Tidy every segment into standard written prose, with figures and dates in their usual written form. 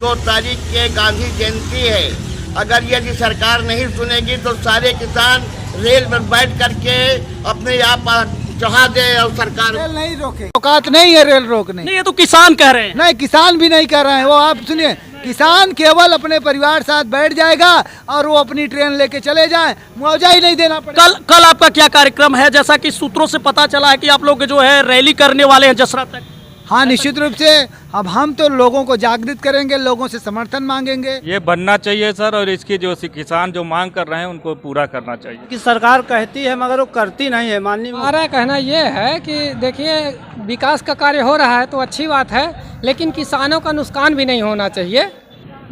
2 तारीख के गांधी जयंती है। अगर यदि सरकार नहीं सुनेगी तो सारे किसान रेल पर बैठ करके अपने आप चढ़ा दे और सरकार रेल नहीं रोके। औकात नहीं है रेल रोकने। नहीं, ये तो किसान कह रहे हैं। नहीं, किसान भी नहीं कर रहे हैं। वो आप सुनिए, किसान केवल अपने परिवार साथ बैठ जाएगा और वो अपनी ट्रेन लेके चले जाए, मुआवजा ही नहीं देना पड़ेगा। कल आपका क्या कार्यक्रम है? जैसा कि सूत्रों से पता चला है कि आप लोग जो है रैली करने वाले हैं जसरा तक। हाँ, निश्चित रूप से। अब हम तो लोगों को जागृत करेंगे, लोगों से समर्थन मांगेंगे। ये बनना चाहिए सर, और इसकी जो किसान जो मांग कर रहे हैं उनको पूरा करना चाहिए। कि सरकार कहती है मगर वो करती नहीं है। माननीय हमारा कहना ये है कि देखिए, विकास का कार्य हो रहा है तो अच्छी बात है, लेकिन किसानों का नुकसान भी नहीं होना चाहिए।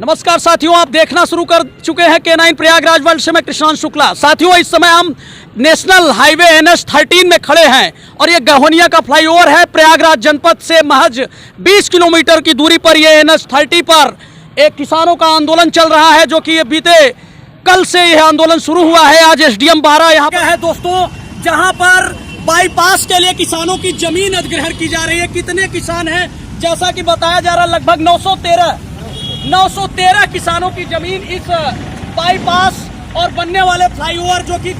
नमस्कार साथियों, आप देखना शुरू कर चुके हैं K9 प्रयागराज वर्ल्ड से मैं कृष्णांश शुक्ला। साथियों, इस समय हम नेशनल हाईवे NH13 में खड़े हैं और ये गहोनिया का फ्लाईओवर है। प्रयागराज जनपद से महज 20 किलोमीटर की दूरी पर ये NH30 पर एक किसानों का आंदोलन चल रहा है, जो कि ये बीते कल से यह आंदोलन शुरू हुआ है। आज SDM 12 यहाँ पर है दोस्तों, जहाँ पर बाईपास के लिए किसानों की जमीन अधिग्रहण की जा रही है। कितने किसान हैं? जैसा कि बताया जा रहा है लगभग 913 किसानों की जमीन इस बाईपास और बनने वाले फ्लाईओवर, जो कि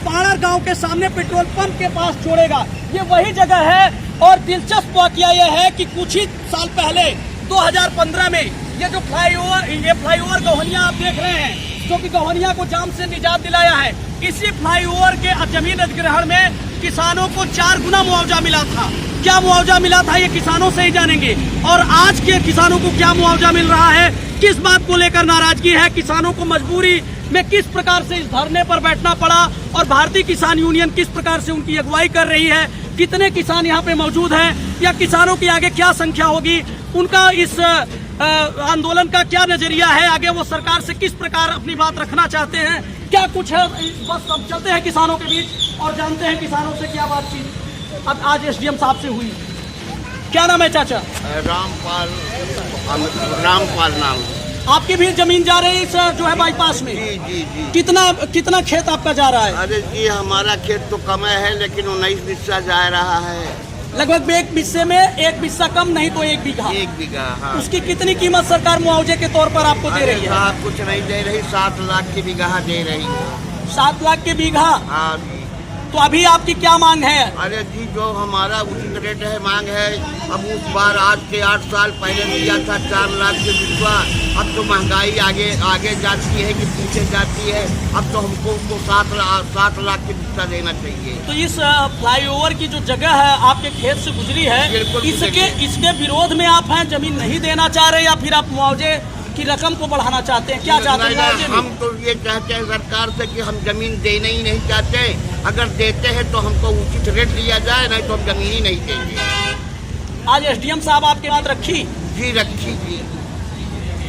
पाड़र गांव के सामने पेट्रोल पंप के पास छोड़ेगा, ये वही जगह है। और दिलचस्प वाकया यह है कि कुछ ही साल पहले 2015 में ये फ्लाईओवर गहोनिया आप देख रहे हैं, जो कि गहोनिया को जाम से निजात दिलाया है। इसी फ्लाईओवर के जमीन अधिग्रहण में किसानों को 4 गुना मुआवजा मिला था। क्या मुआवजा मिला था ये किसानों से ही जानेंगे। और आज के किसानों को क्या मुआवजा मिल रहा है, किस बात को लेकर नाराजगी है, किसानों को मजबूरी में किस प्रकार से इस धरने पर बैठना पड़ा और भारतीय किसान यूनियन किस प्रकार से उनकी अगुवाई कर रही है, कितने किसान यहाँ पे मौजूद हैं, या किसानों की आगे क्या संख्या होगी, उनका इस आंदोलन का क्या नजरिया है, आगे वो सरकार से किस प्रकार अपनी बात रखना चाहते हैं, क्या कुछ है, बस अब चलते हैं किसानों के बीच और जानते हैं किसानों से क्या बातचीत अब आज SDM साहब से हुई। क्या नाम है चाचा? रामपाल नाम। आपकी भी जमीन जा रही है जो है बाईपास में? जी। कितना खेत आपका जा रहा है? अरे जी, हमारा खेत तो कम है, लेकिन 19 हिस्सा जा रहा है। लगभग एक हिस्से में 1 हिस्सा कम नहीं तो 1 बीघा। 1 बीघा, हाँ। उसकी कितनी कीमत सरकार मुआवजे के तौर पर आपको दे रही है? कुछ नहीं दे रही, 7 लाख की बीघा दे रही है। 7 लाख के बीघा? हाँ जी। तो अभी आपकी क्या मांग है? अरे जी, जो हमारा उचित रेट है मांग है। अब उस बार आज के 8 साल पहले दिया था 4 लाख के बिस्वा। अब तो महंगाई आगे जाती है कि पीछे जाती है। अब तो हमको उसको 7 लाख के बिस्वा देना चाहिए। तो इस फ्लाईओवर की जो जगह है आपके खेत से गुजरी है, इसके विरोध में आप हैं, जमीन नहीं देना चाह रहे, या फिर आप मुआवजे की रकम को बढ़ाना चाहते हैं? क्या चाहते हैं? हम तो ये चाहते हैं सरकार से कि हम जमीन देना ही नहीं चाहते। अगर देते हैं तो हमको उचित रेट दिया जाए, नहीं तो हम जमीन ही नहीं देंगे। आज SDM साहब आपकी बात रखी? जी रखी जी।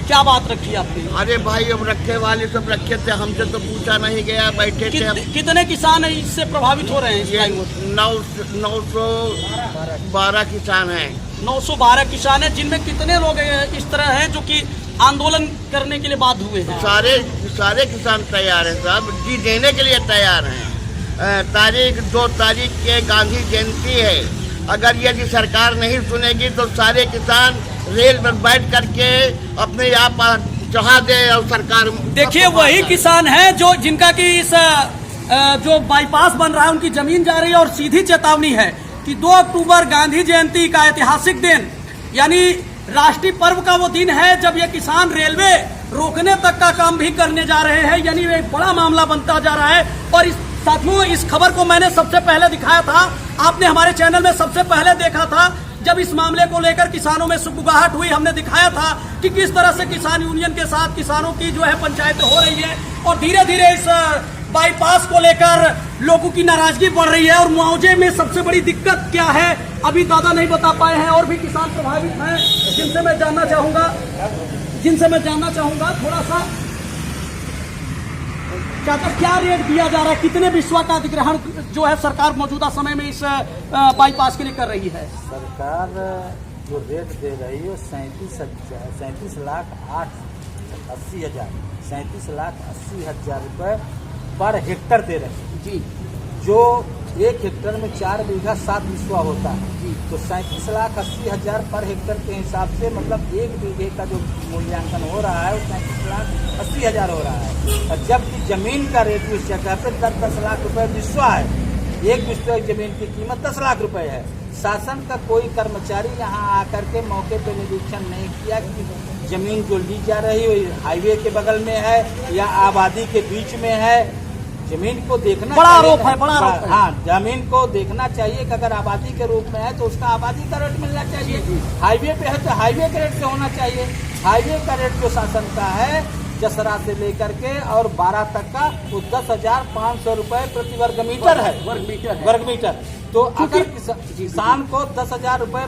क्या बात रखी आपने? अरे भाई, अब रखे वाले सब रखे थे, हमसे तो पूछा नहीं गया, बैठे थे। कितने किसान इससे प्रभावित हो रहे हैं? ये 912 किसान हैं। 912 किसान हैं, जिनमें कितने लोग इस तरह हैं जो कि आंदोलन करने के लिए बाध्य हुए हैं? सारे किसान तैयार हैं साहब जी, देने के लिए तैयार हैं। 2 तारीख के गांधी जयंती है। अगर यदि सरकार नहीं सुनेगी तो सारे किसान रेल पर बैठ करके अपने आप चढ़ा दे और सरकार। देखिए, वही किसान हैं जो जिनका कि इस जो बाईपास बन रहा है उनकी जमीन जा रही है, और सीधी चेतावनी है कि 2 अक्टूबर गांधी जयंती का ऐतिहासिक दिन, यानी राष्ट्रीय पर्व का वो दिन है जब ये किसान रेलवे रोकने तक का काम भी करने जा रहे हैं। यानी एक बड़ा मामला बनता जा रहा है। और साथियों, इस खबर को मैंने सबसे पहले दिखाया था, आपने हमारे चैनल में सबसे पहले देखा था जब इस मामले को लेकर किसानों में सुगबुगाहट हुई। हमने दिखाया था कि किस तरह से किसान यूनियन के साथ किसानों की जो है पंचायतें हो रही है, और धीरे धीरे इस बाईपास को लेकर लोगों की नाराजगी बढ़ रही है। और मुआवजे में सबसे बड़ी दिक्कत क्या है, अभी दादा नहीं बता पाए हैं। और भी किसान प्रभावित हैं, जिनसे मैं जानना चाहूंगा थोड़ा सा। चाचा, क्या रेट दिया जा रहा है, कितने बिस्वा का अधिग्रहण जो है सरकार मौजूदा समय में इस बाईपास के लिए कर रही है? सरकार जो रेट दे रही है 37 लाख 80 हजार 37 लाख 80 हजार रुपये पर हेक्टर दे रहे हैं जी। जो 1 हेक्टेयर में 4 बीघा 7 बिस्वा होता है, तो 37,80,000 पर हेक्टेयर के हिसाब से मतलब 1 बीघे का जो मूल्यांकन हो रहा है वो 37,80,000 हो रहा है। और जबकि जमीन का रेट उस जगह पे 10-10 लाख रुपए बिस्वा है, 1 बिस्वा जमीन की कीमत 10 लाख रुपए है। शासन का कोई कर्मचारी यहाँ आकर के मौके पे निरीक्षण नहीं किया कि जमीन जो ली जा रही है हाईवे के बगल में है या आबादी के बीच में है। जमीन को देखना बड़ा चाहिए। आरोप है, बड़ा आरोप है। हाँ, जमीन को देखना चाहिए कि अगर आबादी के रूप में है तो उसका आबादी का रेट मिलना चाहिए। हाईवे पे है तो हाईवे के रेट से होना चाहिए। हाईवे का रेट जो शासन का है जसरा से लेकर के और 12 तक का वो 10,500 रुपए प्रति वर्ग मीटर है, वर्ग मीटर। तो अगर किसान को 10,000 रुपए,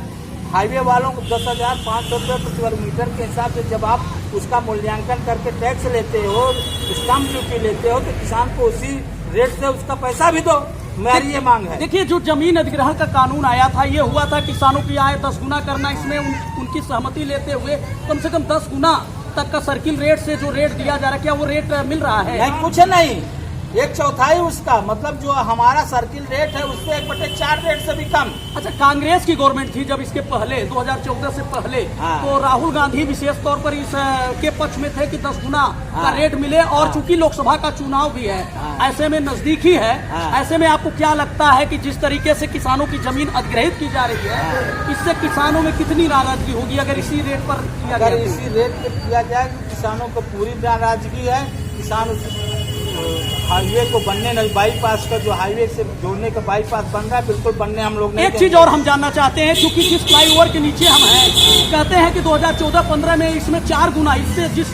हाईवे वालों को 10,500 रुपए प्रति वर्ग मीटर के हिसाब से जब आप उसका मूल्यांकन करके टैक्स लेते हो, स्टाम्प ड्यूटी लेते हो, तो किसान को उसी रेट से उसका पैसा भी दो। मेरी ये मांग है। देखिए, जो जमीन अधिग्रहण का कानून आया था, ये हुआ था किसानों की आय 10 गुना करना। इसमें उनकी सहमति लेते हुए कम से कम 10 गुना तक का सर्किल रेट से जो रेट दिया जा रहा है, क्या वो रेट मिल रहा है? नहीं, कुछ नहीं, 1/4 उसका मतलब जो हमारा सर्किल रेट है उससे 1/4 रेट से भी कम। अच्छा, कांग्रेस की गवर्नमेंट थी जब इसके पहले 2014 से पहले, हाँ। तो राहुल गांधी विशेष तौर पर इस के पक्ष में थे कि 10 गुना का हाँ। रेट मिले। और हाँ। चूंकि लोकसभा का चुनाव भी है, हाँ। ऐसे में नजदीकी है, हाँ। ऐसे में आपको क्या लगता है कि जिस तरीके से किसानों की जमीन अधिग्रहित की जा रही है, इससे किसानों में कितनी नाराजगी होगी अगर इसी रेट पर किया अगर जाए? इसी रेट पे किया जाए तो किसानों को पूरी नाराजगी है। किसान हाईवे को बनने नहीं, बाईपास का जो हाईवे से जोड़ने का बाईपास बन रहा है बिल्कुल बनने हम लोग नहीं एक चीज और हम जानना चाहते हैं, क्योंकि जिस फ्लाईओवर के नीचे हम हैं, कहते हैं कि 2014-15 में इसमें 4 गुना, इससे जिस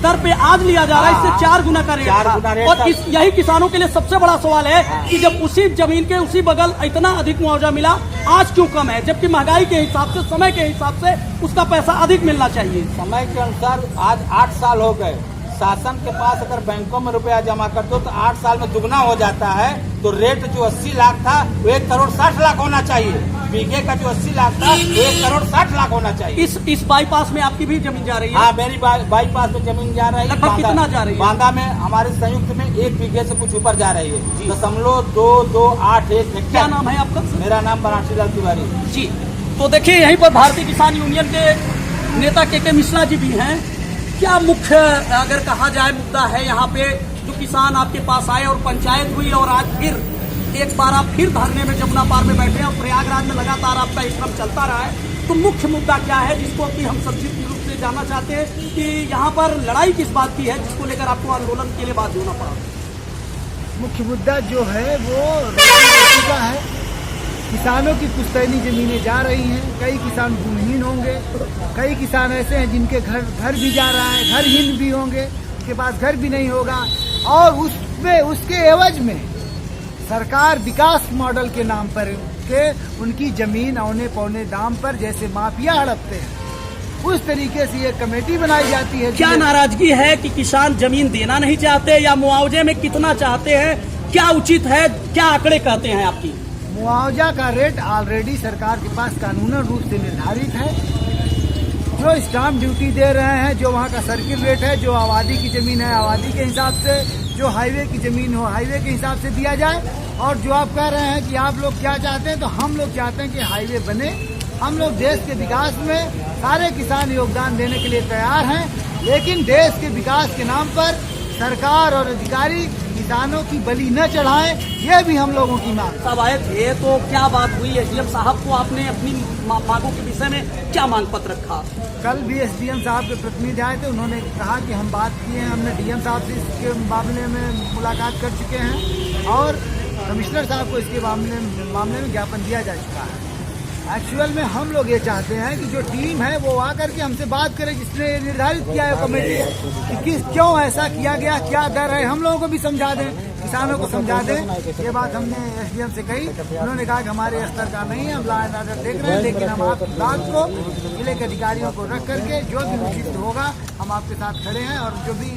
दर पे आज लिया जा रहा है इससे 4 गुना का रेट था। और यही किसानों के लिए सबसे बड़ा सवाल है कि जब उसी जमीन के उसी बगल इतना अधिक मुआवजा मिला, आज क्यों कम है, जबकि महंगाई के हिसाब से, समय के हिसाब से उसका पैसा अधिक मिलना चाहिए। समय के अनुसार आज 8 साल हो गए। शासन के पास अगर बैंकों में रुपया जमा कर दो तो 8 साल में दुगना हो जाता है। तो रेट जो 80 लाख था वो 1,60,00,000 होना चाहिए। बीघे का जो 80 लाख था वो 1,60,00,000 होना चाहिए। इस बाईपास में आपकी भी जमीन जा रही है? हाँ, मेरी बाईपास में जमीन जा रही है। लगभग कितना जा रही है? बांदा में हमारे संयुक्त में 1 बीघे से कुछ ऊपर जा रही है, 0.2281 हेक्टेयर। क्या नाम है आपका? मेरा नाम बनारसी लाल तिवारी जी। तो देखिए, यहीं पर भारतीय किसान यूनियन के नेता के मिश्रा जी भी हैं। क्या मुख्य अगर कहा जाए मुद्दा है यहाँ पे, जो किसान आपके पास आए और पंचायत हुई और आज फिर एक बार आप फिर धरने में जमुना पार में बैठे और प्रयागराज में लगातार आपका श्रम चलता रहा है, तो मुख्य मुद्दा क्या है जिसको कि हम संक्षिप्त रूप से जानना चाहते हैं कि यहाँ पर लड़ाई किस बात की है जिसको लेकर आपको आंदोलन के लिए बाध्य होना पड़ा? मुख्य मुद्दा जो है वो रोजी का है। किसानों की पुश्तैनी जमीनें जा रही हैं, कई किसान भूमिहीन होंगे, कई किसान ऐसे हैं जिनके घर भी जा रहा है, घरहीन भी होंगे, उनके पास घर भी नहीं होगा। और उसके एवज में सरकार विकास मॉडल के नाम पर के उनकी जमीन औने पौने दाम पर जैसे माफिया हड़पते हैं, उस तरीके से एक कमेटी बनाई जाती है। क्या नाराजगी है कि किसान जमीन देना नहीं चाहते या मुआवजे में कितना चाहते हैं? क्या उचित है, क्या आंकड़े कहते हैं आपकी? मुआवजा का रेट ऑलरेडी सरकार के पास कानूनन रूप से निर्धारित है। जो स्टाम्प ड्यूटी दे रहे हैं, जो वहाँ का सर्किल रेट है, जो आबादी की जमीन है आबादी के हिसाब से, जो हाईवे की जमीन हो हाईवे के हिसाब से दिया जाए। और जो आप कह रहे हैं कि आप लोग क्या चाहते हैं, तो हम लोग चाहते हैं कि हाईवे बने। हम लोग देश के विकास में सारे किसान योगदान देने के लिए तैयार हैं, लेकिन देश के विकास के नाम पर सरकार और अधिकारी किसानों की बलि न चढ़ाएं, ये भी हम लोगों की मांग। सब आए थे तो क्या बात हुई? एसडीएम साहब को आपने अपनी मांगों के विषय में क्या मांग पत्र रखा? कल भी एसडीएम साहब के प्रतिनिधि आए थे, उन्होंने कहा कि हम बात किए हैं, हमने डीएम साहब से इसके मामले में मुलाकात कर चुके हैं और कमिश्नर साहब को इसके मामले में ज्ञापन दिया जा चुका है। एक्चुअल में हम लोग ये चाहते हैं कि जो टीम है वो आकर के हमसे बात करे, जिसने निर्धारित किया है कमेटी कि क्यों ऐसा किया गया, क्या दर है, हम लोगों को भी समझा दें, किसानों को समझा दें। ये बात हमने एसडीएम से कही। उन्होंने कहा कि हमारे स्तर का नहीं है, हम लॉ एंड ऑर्डर देख रहे हैं, लेकिन हम आपकी बात को जिले के अधिकारियों को रख करके जो भी उचित होगा हम आपके साथ खड़े हैं और जो भी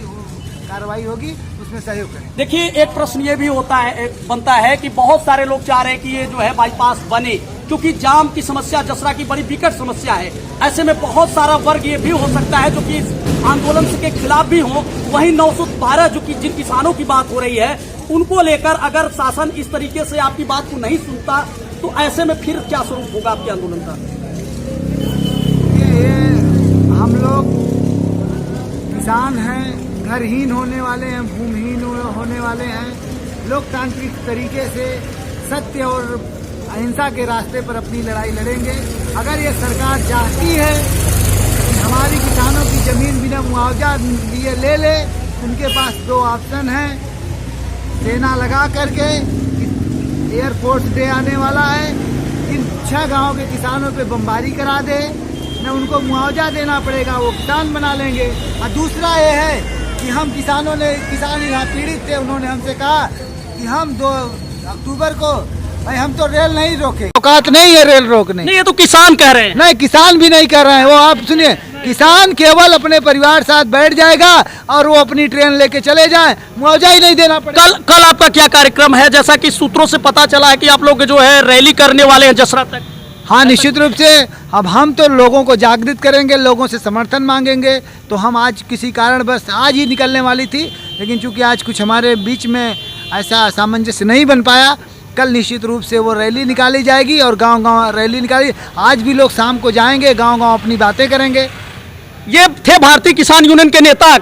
कार्रवाई होगी उसमें सहयोग करें। देखिए, एक प्रश्न ये भी बनता है कि बहुत सारे लोग चाह रहे हैं कि ये जो है बाईपास बने, क्योंकि जाम की समस्या जसरा की बड़ी विकट समस्या है। ऐसे में बहुत सारा वर्ग ये भी हो सकता है जो कि इस आंदोलन के खिलाफ भी हो। वहीं 912 जो कि जिन किसानों की बात हो रही है उनको लेकर अगर शासन इस तरीके से आपकी बात को नहीं सुनता तो ऐसे में फिर क्या स्वरूप होगा आपके आंदोलन का? ये हम लोग किसान हैं, घरहीन होने वाले हैं, भूमिहीन होने वाले हैं। लोकतांत्रिक तरीके से सत्य और अहिंसा के रास्ते पर अपनी लड़ाई लड़ेंगे। अगर ये सरकार चाहती है कि हमारी किसानों की जमीन बिना मुआवजा लिए ले ले, उनके पास दो ऑप्शन हैं। सेना लगा करके, एयरफोर्स डे आने वाला है, इन 6 गांवों के किसानों पे बमबारी करा दे, न उनको मुआवजा देना पड़ेगा, वो किसान बना लेंगे। और दूसरा ये है कि हम किसान यहाँ पीड़ित थे, उन्होंने हमसे कहा कि हम 2 अक्टूबर को भाई हम तो रेल नहीं रोके, औकात नहीं है रेल रोकने। नहीं, ये तो किसान कह रहे हैं। नहीं, किसान भी नहीं कर रहे हैं। वो आप सुनिए, किसान केवल अपने परिवार साथ बैठ जाएगा और वो अपनी ट्रेन लेके चले जाएं, मुआवजा ही नहीं देना पड़ेगा। कल आपका क्या कार्यक्रम है? जैसा कि सूत्रों से पता चला है कि आप लोग जो है रैली करने वाले हैं जसरा तक। हाँ, निश्चित रूप से। अब हम तो लोगों को जागृत करेंगे, लोगों से समर्थन मांगेंगे। तो हम आज किसी कारणवश आज ही निकलने वाली थी, लेकिन चूंकि आज कुछ हमारे बीच में ऐसा सामंजस्य नहीं बन पाया, कल निश्चित रूप से वो रैली निकाली जाएगी और गांव-गांव रैली निकाली। आज भी लोग शाम को जाएंगे, गांव-गांव अपनी बातें करेंगे। ये थे भारतीय किसान यूनियन के नेता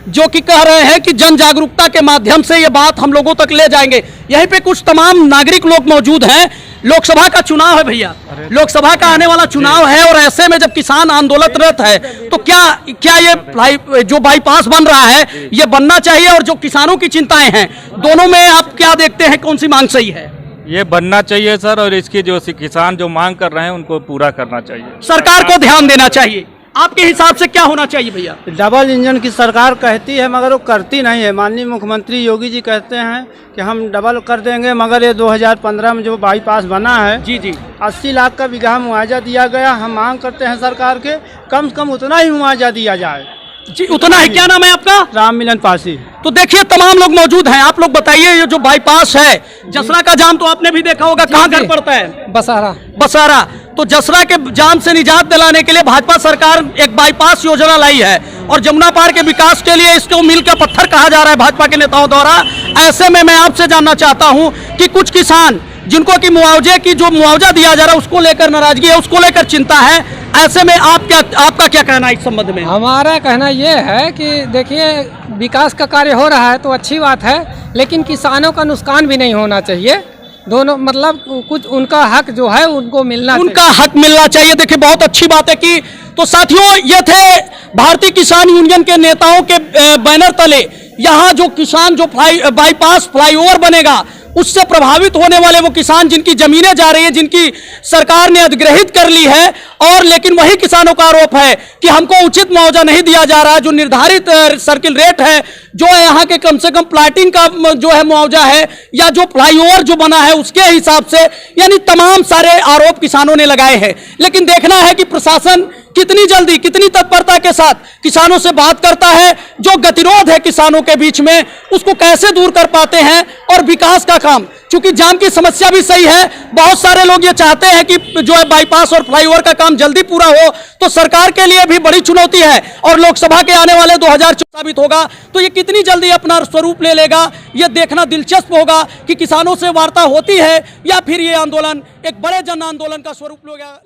जो कि कह रहे हैं कि जन जागरूकता के माध्यम से ये बात हम लोगों तक ले जाएंगे। यहीं पे कुछ तमाम नागरिक लोग मौजूद हैं। लोकसभा का चुनाव है भैया, लोकसभा का आने वाला चुनाव है और ऐसे में जब किसान आंदोलनरत है तो क्या ये जो बाईपास बन रहा है ये बनना चाहिए? और जो किसानों की चिंताएं हैं दोनों में आप क्या देखते हैं, कौन सी मांग सही है? ये बनना चाहिए सर, और इसकी जो किसान जो मांग कर रहे हैं उनको पूरा करना चाहिए। सरकार को ध्यान देना चाहिए। आपके हिसाब से क्या होना चाहिए भैया? डबल इंजन की सरकार कहती है मगर वो करती नहीं है। माननीय मुख्यमंत्री योगी जी कहते हैं कि हम डबल कर देंगे, मगर ये 2015 में जो बाईपास बना है जी 80 लाख का बीघा मुआवजा दिया गया। हम मांग करते हैं सरकार के कम से कम उतना ही मुआवजा दिया जाए जी। उतना ही। क्या नाम है आपका? राम मिलन पासी। तो देखिए तमाम लोग मौजूद हैं। आप लोग बताइए, ये जो बाईपास है जसरा का जाम तो आपने भी देखा होगा, कहाँ घर पड़ता है? बसारा। तो जसरा के जाम से निजात दिलाने के लिए भाजपा सरकार एक बाईपास योजना लाई है और जमुना पार के विकास के लिए इसको मील का पत्थर कहा जा रहा है भाजपा के नेताओं द्वारा। ऐसे में मैं आपसे जानना चाहता हूं कि कुछ किसान जिनको कि मुआवजे की जो मुआवजा दिया जा रहा है उसको लेकर नाराजगी है, उसको लेकर चिंता है, ऐसे में आपका क्या कहना है इस संबंध में? हमारा कहना ये है कि देखिए, विकास का कार्य हो रहा है तो अच्छी बात है, लेकिन किसानों का नुकसान भी नहीं होना चाहिए। दोनों मतलब कुछ उनका हक जो है उनको मिलना हक मिलना चाहिए। देखिए बहुत अच्छी बात है कि तो साथियों ये थे भारतीय किसान यूनियन के नेताओं के बैनर तले यहाँ जो किसान जो बाईपास फ्लाईओवर बनेगा उससे प्रभावित होने वाले वो किसान जिनकी जमीनें जा रही है, जिनकी सरकार ने अधिग्रहित कर ली है, और लेकिन वही किसानों का आरोप है कि हमको उचित मुआवजा नहीं दिया जा रहा। जो निर्धारित सर्किल रेट है, जो है यहाँ के कम से कम प्लाटिंग का जो है मुआवजा है, या जो फ्लाईओवर जो बना है उसके हिसाब से, यानी तमाम सारे आरोप किसानों ने लगाए हैं। लेकिन देखना है कि प्रशासन कितनी जल्दी कितनी तत्परता के साथ किसानों से बात करता है, जो गतिरोध है किसानों के बीच में उसको कैसे दूर कर पाते हैं, और विकास का काम, क्योंकि जाम की समस्या भी सही है। बहुत सारे लोग ये चाहते हैं कि जो है बाईपास और फ्लाईओवर का काम जल्दी पूरा हो, तो सरकार के लिए भी बड़ी चुनौती है और लोकसभा के आने वाले 2024 साबित होगा। तो ये कितनी जल्दी अपना स्वरूप ले लेगा, ये देखना दिलचस्प होगा कि किसानों से वार्ता होती है या फिर ये आंदोलन एक बड़े जन आंदोलन का स्वरूप लेगा।